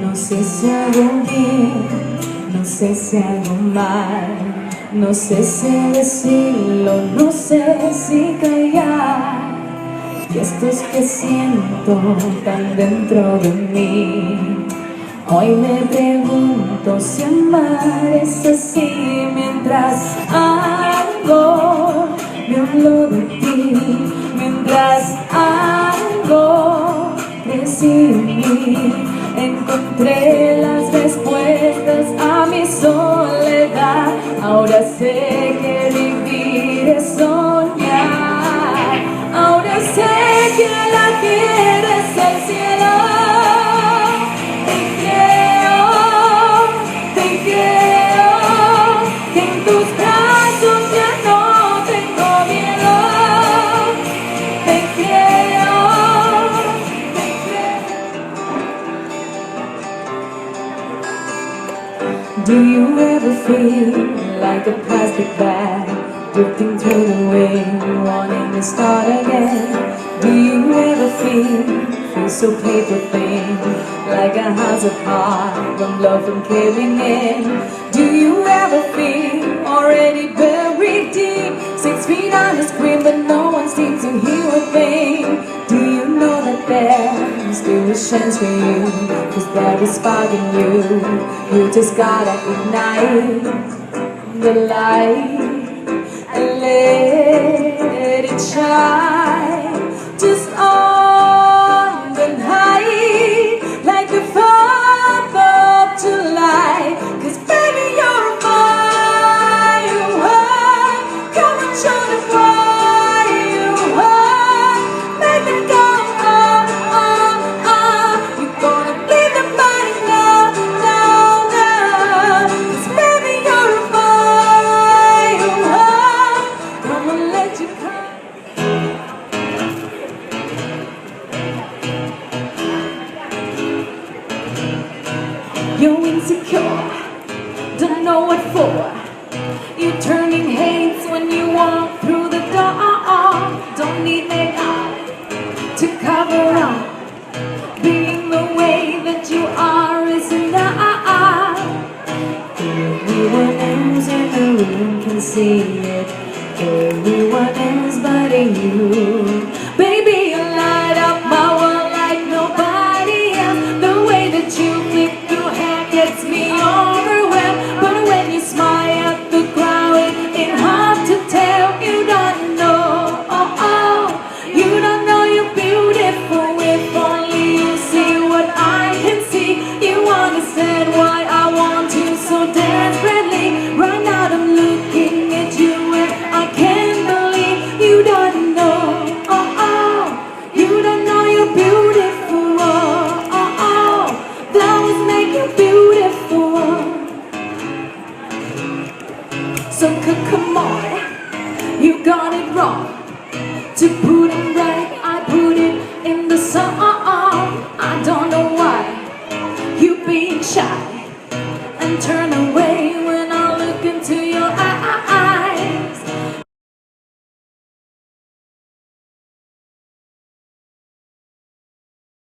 No sé si hago bien, no sé si hago mal, no sé si decirlo, no sé si callar. Y estos que siento tan dentro de mí, hoy me pregunto si amar es así. Mientras algo me habló de ti, mientras algo crecí en mí, encontré las respuestas a mi soledad. Ahora sé que vivir es soñar, ahora sé que la tierra es el cielo. Te creo, que en tus brazos ya no tengo miedo. Te creo, te creo. Do you ever feel like a plastic bag drifting through the wind, wanting to start again? Do you ever feel so paper thin, like a house apart from love and caving in? Do you ever feel already buried deep, 6 feet under screen, but no one seems to hear a thing? Do you know that there's still a chance for you, 'cause there is spark in you? You just gotta ignite the light and let it shine. Just on the night, like the 4th of July. 'Cause baby, you're a firework. Come and show them why you are. Make them go, oh, oh, oh. You're gonna bleed the body now, now, now. 'Cause baby, you're a firework. Come and let you come. You're insecure, don't know what for. You're turning hates when you walk through the door. Don't need makeup to cover up. Being the way that you are is enough. Everyone else in the room can see it. Everyone else but you. Baby, you light up my world like nobody else. The way that you flip through hair gets me overwhelmed. But when you smile at the crowd, it's hard to tell. You don't know, oh, oh. You don't know you're beautiful if only you see what I can see. You understand why I want you so desperately. Right now I'm looking at you and I can't believe you don't know, oh, oh. You don't know you're beautiful, oh, oh, oh. Flowers make you beautiful. So come on, you got it wrong. To put it right, I put it in the song. I don't know why you being shy and turn away.